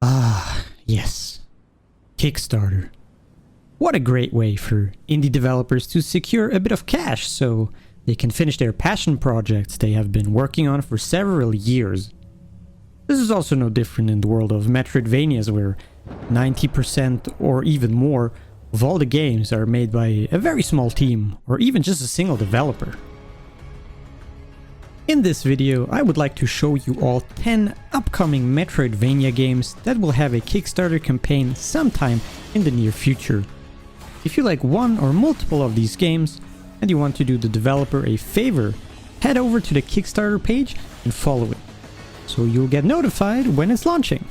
Ah, yes. Kickstarter. What a great way for indie developers to secure a bit of cash so they can finish their passion projects they have been working on for several years. This is also no different in the world of Metroidvanias, where 90% or even more of all the games are made by a very small team or even just a single developer. In this video, I would like to show you all 10 upcoming Metroidvania games that will have a Kickstarter campaign sometime in the near future. If you like one or multiple of these games and you want to do the developer a favor, head over to the Kickstarter page and follow it, so you'll get notified when it's launching.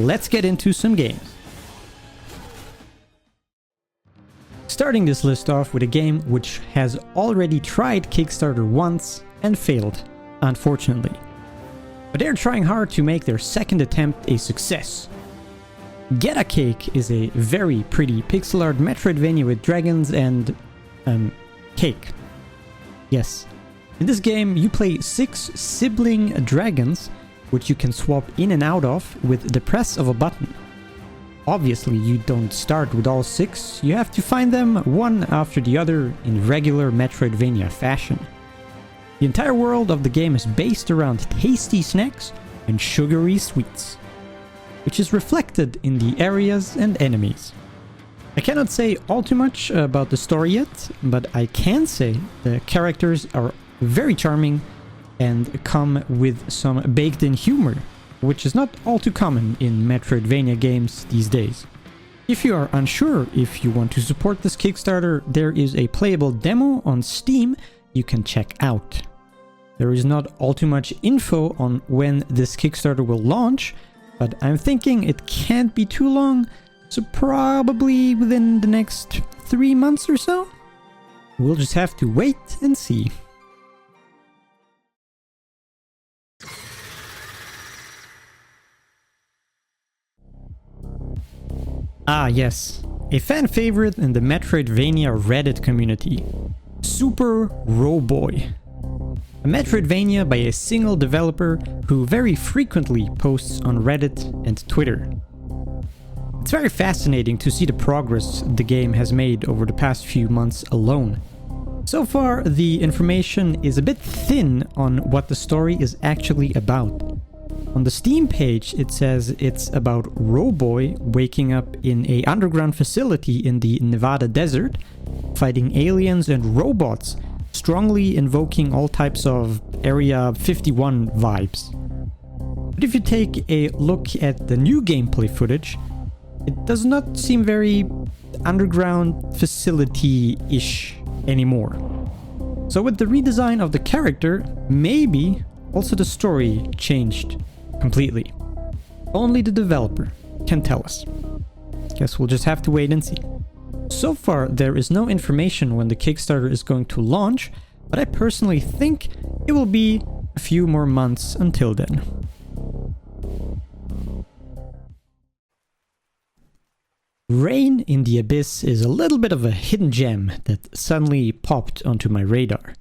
Let's get into some games. Starting this list off with a game which has already tried Kickstarter once and failed, unfortunately. But they're trying hard to make their second attempt a success. Gedda Cake is a very pretty pixel art Metroidvania with dragons and cake. Yes. In this game, you play 6 sibling dragons, which you can swap in and out of with the press of a button. Obviously, you don't start with all 6, you have to find them one after the other in regular Metroidvania fashion. The entire world of the game is based around tasty snacks and sugary sweets, which is reflected in the areas and enemies. I cannot say all too much about the story yet, but I can say the characters are very charming and come with some baked-in humor, which is not all too common in Metroidvania games these days. If you are unsure if you want to support this Kickstarter, there is a playable demo on Steam you can check out. There is not all too much info on when this Kickstarter will launch, but I'm thinking it can't be too long, so probably within the next 3 months or so. We'll just have to wait and see. Ah yes, a fan favorite in the Metroidvania Reddit community, Super Roboy. A Metroidvania by a single developer who very frequently posts on Reddit and Twitter. It's very fascinating to see the progress the game has made over the past few months alone. So far, the information is a bit thin on what the story is actually about. On the Steam page, it says it's about Roboy waking up in an underground facility in the Nevada desert, fighting aliens and robots, strongly invoking all types of Area 51 vibes. But if you take a look at the new gameplay footage, it does not seem very underground facility-ish anymore. So with the redesign of the character, maybe also the story changed completely. Only the developer can tell us. Guess we'll just have to wait and see. So far, there is no information when the Kickstarter is going to launch, but I personally think it will be a few more months until then. Rain in the Abyss is a little bit of a hidden gem that suddenly popped onto my radar.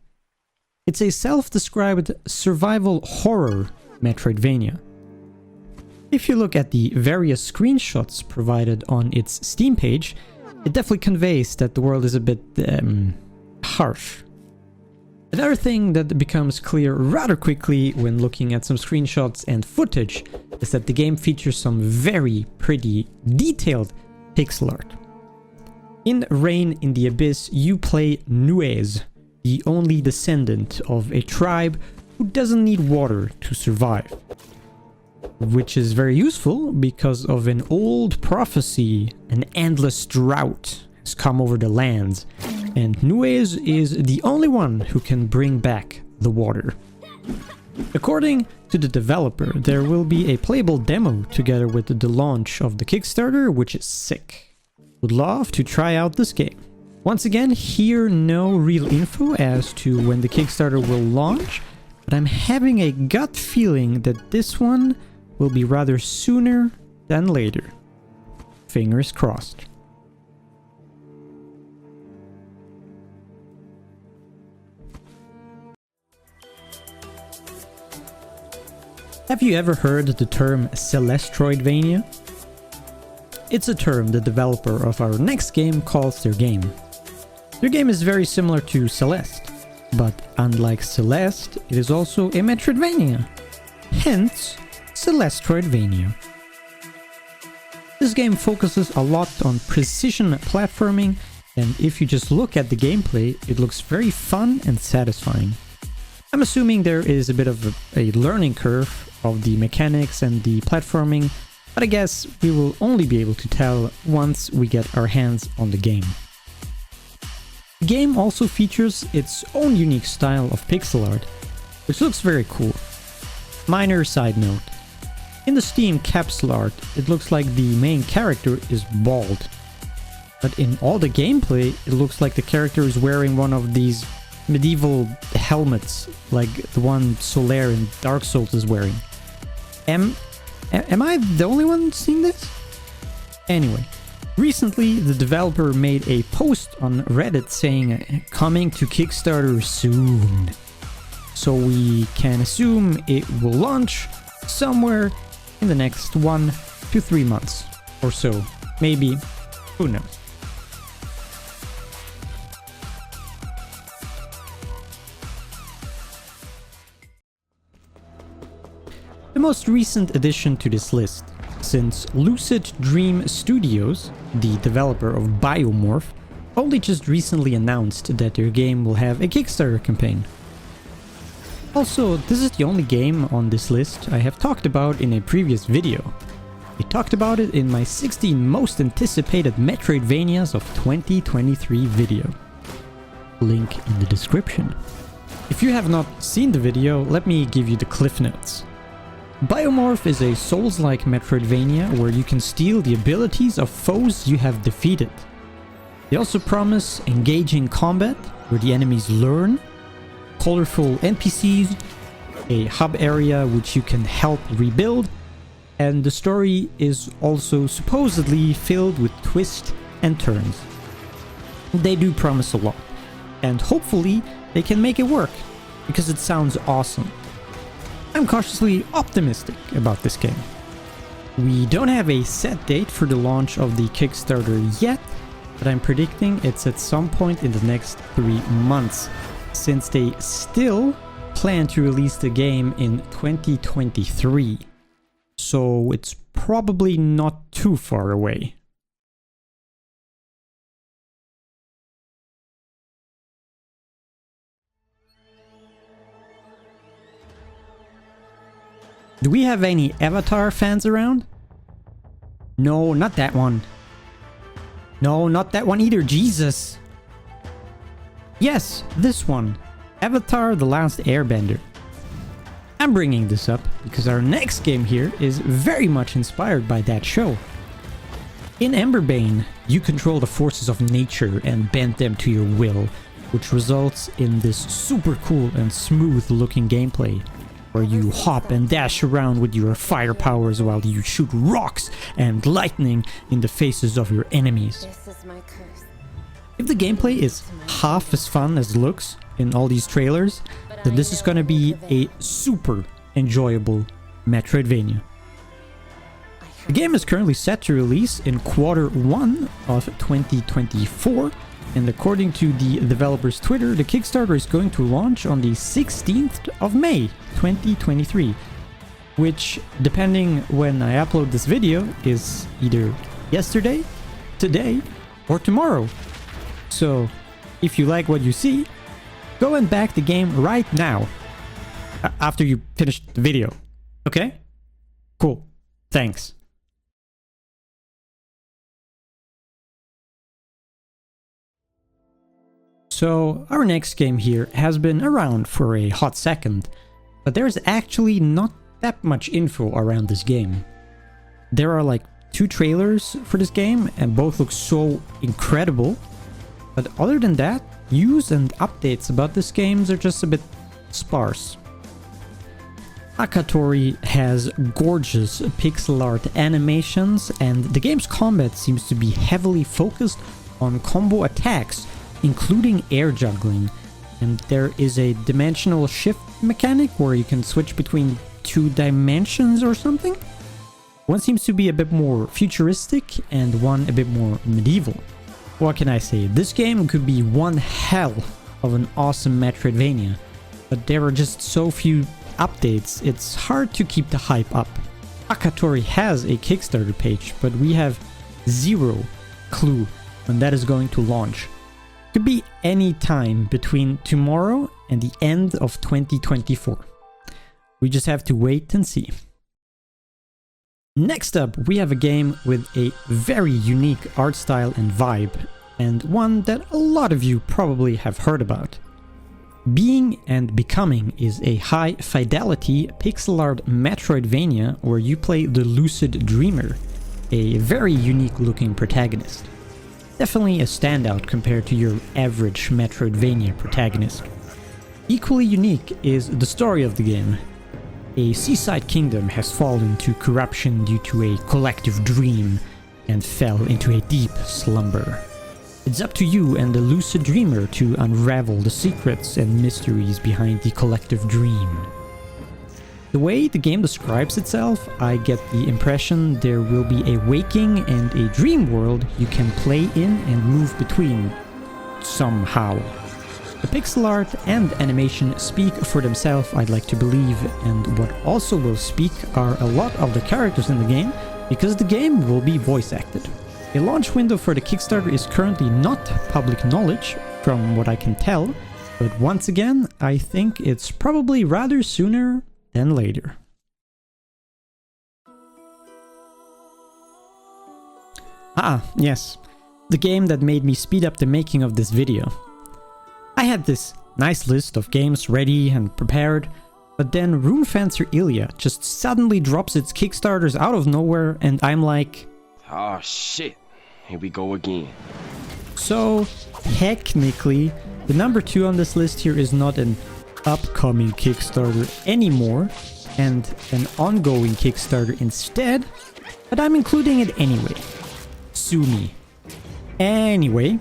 It's a self-described survival horror Metroidvania. If you look at the various screenshots provided on its Steam page, it definitely conveys that the world is a bit harsh. Another thing that becomes clear rather quickly when looking at some screenshots and footage is that the game features some very pretty, detailed pixel art. In Rain in the Abyss, you play Nuez, the only descendant of a tribe who doesn't need water to survive. Which is very useful because of an old prophecy, an endless drought has come over the lands, and Nuez is the only one who can bring back the water. According to the developer, there will be a playable demo together with the launch of the Kickstarter, which is sick. Would love to try out this game. Once again, here no real info as to when the Kickstarter will launch, but I'm having a gut feeling that this one will be rather sooner than later. Fingers crossed. Have you ever heard the term Celestroidvania? It's a term the developer of our next game calls their game. Their game is very similar to Celeste, but unlike Celeste, it is also a Metroidvania. Hence, Celestroidvania. This game focuses a lot on precision platforming, and if you just look at the gameplay, it looks very fun and satisfying. I'm assuming there is a bit of a learning curve of the mechanics and the platforming, but I guess we will only be able to tell once we get our hands on the game. The game also features its own unique style of pixel art, which looks very cool. Minor side note. In the Steam capsule art, it looks like the main character is bald. But in all the gameplay, it looks like the character is wearing one of these medieval helmets, like the one Solaire in Dark Souls is wearing. Am I the only one seeing this? Anyway, recently the developer made a post on Reddit saying coming to Kickstarter soon. So we can assume it will launch somewhere in the next 1 to 3 months or so. Maybe, who knows. The most recent addition to this list, since Lucid Dream Studios, the developer of Biomorph, only just recently announced that their game will have a Kickstarter campaign. Also, this is the only game on this list I have talked about in a previous video. I talked about it in my 16 most anticipated Metroidvanias of 2023 video. Link in the description. If you have not seen the video, let me give you the cliff notes. Biomorph is a Souls-like Metroidvania where you can steal the abilities of foes you have defeated. They also promise engaging combat where the enemies learn, colorful NPCs, a hub area which you can help rebuild, and the story is also supposedly filled with twists and turns. They do promise a lot, and hopefully they can make it work, because it sounds awesome. I'm cautiously optimistic about this game. We don't have a set date for the launch of the Kickstarter yet, but I'm predicting it's at some point in the next 3 months, since they still plan to release the game in 2023. So it's probably not too far away. Do we have any Avatar fans around? No, not that one. No, not that one either, Jesus. Yes, this one. Avatar: The Last Airbender. I'm bringing this up because our next game here is very much inspired by that show. In Emberbane, you control the forces of nature and bend them to your will, which results in this super cool and smooth looking gameplay, where you hop and dash around with your fire powers while you shoot rocks and lightning in the faces of your enemies. This is my curse. If the gameplay is half as fun as it looks in all these trailers, then this is gonna be a super enjoyable Metroidvania. The game is currently set to release in Q1 of 2024, and according to the developer's Twitter, the Kickstarter is going to launch on the 16th of May 2023, which, depending when I upload this video, is either yesterday, today, or tomorrow. So, if you like what you see, go and back the game right now, after you finish the video, okay? Cool, thanks. So, our next game here has been around for a hot second, but there's actually not that much info around this game. There are like 2 trailers for this game, and both look so incredible, but other than that, news and updates about this game are just a bit sparse. Akatori has gorgeous pixel art animations, and the game's combat seems to be heavily focused on combo attacks, including air juggling, and there is a dimensional shift mechanic where you can switch between 2 dimensions or something. One seems to be a bit more futuristic and one a bit more medieval. What can I say? This game could be one hell of an awesome Metroidvania, but there are just so few updates, it's hard to keep the hype up. Akatori has a Kickstarter page, but we have zero clue when that is going to launch. Could be any time between tomorrow and the end of 2024. We just have to wait and see. Next up, we have a game with a very unique art style and vibe, and one that a lot of you probably have heard about. Being and Becoming is a high-fidelity pixel art Metroidvania where you play the Lucid Dreamer, a very unique-looking protagonist. Definitely a standout compared to your average Metroidvania protagonist. Equally unique is the story of the game. A seaside kingdom has fallen to corruption due to a collective dream and fell into a deep slumber. It's up to you and the Lucid Dreamer to unravel the secrets and mysteries behind the collective dream. The way the game describes itself, I get the impression there will be a waking and a dream world you can play in and move between, somehow. The pixel art and animation speak for themselves, I'd like to believe, and what also will speak are a lot of the characters in the game, because the game will be voice acted. A launch window for the Kickstarter is currently not public knowledge, from what I can tell, but once again, I think it's probably rather sooner than later. Yes, the game that made me speed up the making of this video. I had this nice list of games ready and prepared, but then Runefancer Illyia just suddenly drops its Kickstarters out of nowhere and I'm like, oh shit, here we go again. So, technically, the number 2 on this list here is not an upcoming Kickstarter anymore, and an ongoing Kickstarter instead, but I'm including it anyway. Sue me. Anyway,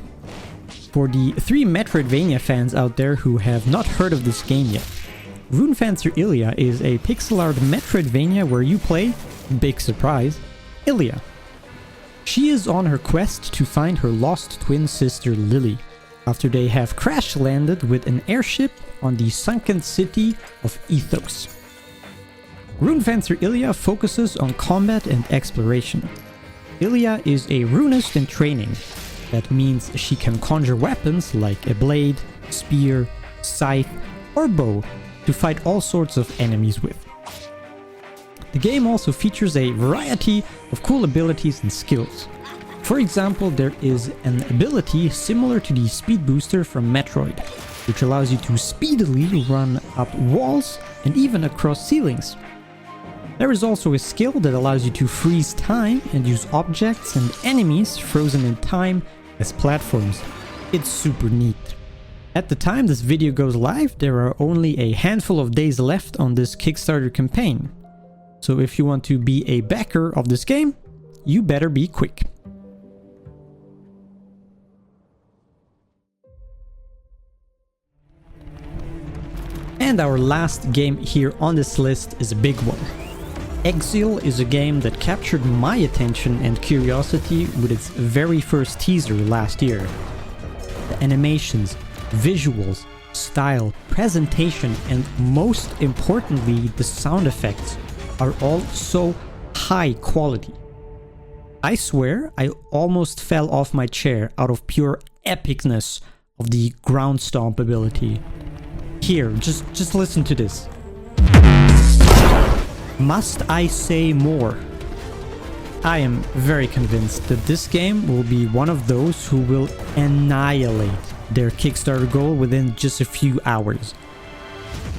for the 3 Metroidvania fans out there who have not heard of this game yet, Runefancer Illyia is a pixel art Metroidvania where you play, big surprise, Illyia. She is on her quest to find her lost twin sister Lily, after they have crash landed with an airship on the sunken city of Ethos. Runefancer Illyia focuses on combat and exploration. Illyia is a runist in training. That means she can conjure weapons like a blade, spear, scythe, or bow to fight all sorts of enemies with. The game also features a variety of cool abilities and skills. For example, there is an ability similar to the speed booster from Metroid, which allows you to speedily run up walls and even across ceilings. There is also a skill that allows you to freeze time and use objects and enemies frozen in time as platforms. It's super neat. At the time this video goes live, there are only a handful of days left on this Kickstarter campaign. So if you want to be a backer of this game, you better be quick. And our last game here on this list is a big one. Exil is a game that captured my attention and curiosity with its very first teaser last year. The animations, visuals, style, presentation, and most importantly, the sound effects are all so high quality. I swear I almost fell off my chair out of pure epicness of the ground stomp ability. Here, just listen to this. Must I say more? I am very convinced that this game will be one of those who will annihilate their Kickstarter goal within just a few hours.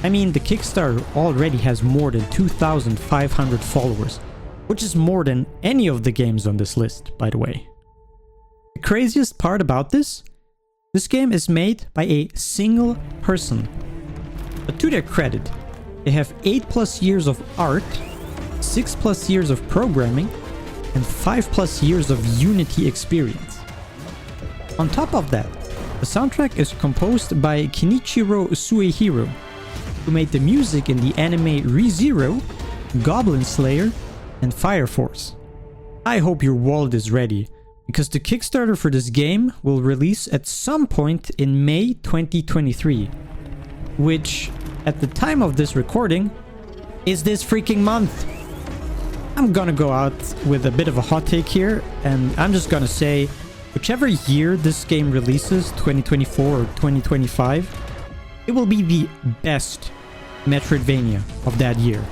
I mean, the Kickstarter already has more than 2,500 followers, which is more than any of the games on this list, by the way. The craziest part about this game is made by a single person. But to their credit, they have 8+ years of art, 6+ years of programming, and 5+ years of Unity experience. On top of that, the soundtrack is composed by Kenichiro Suehiro, who made the music in the anime ReZero Goblin Slayer, and Fire Force. I hope your wallet is ready, because the Kickstarter for this game will release at some point in May 2023, which, at the time of this recording, is this freaking month. I'm gonna go out with a bit of a hot take here, and I'm just gonna say, whichever year this game releases, 2024 or 2025, it will be the best Metroidvania of that year.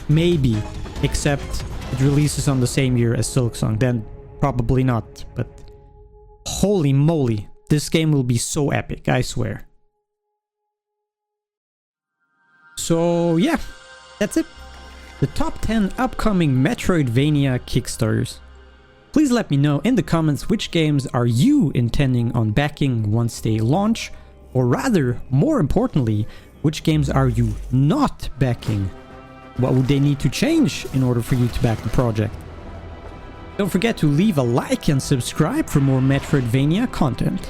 Maybe, except it releases on the same year as Silksong, then probably not, but holy moly, this game will be so epic, I swear. So yeah, that's it. The top 10 upcoming Metroidvania Kickstarters. Please let me know in the comments which games are you intending on backing once they launch, or rather, more importantly, which games are you not backing? What would they need to change in order for you to back the project? Don't forget to leave a like and subscribe for more Metroidvania content.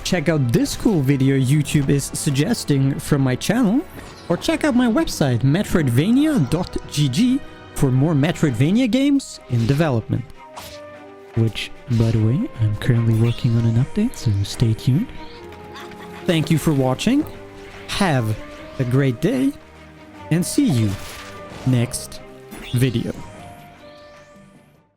Check out this cool video YouTube is suggesting from my channel, or check out my website metroidvania.gg for more Metroidvania games in development. Which, by the way, I'm currently working on an update, so stay tuned. Thank you for watching, have a great day, and see you next video.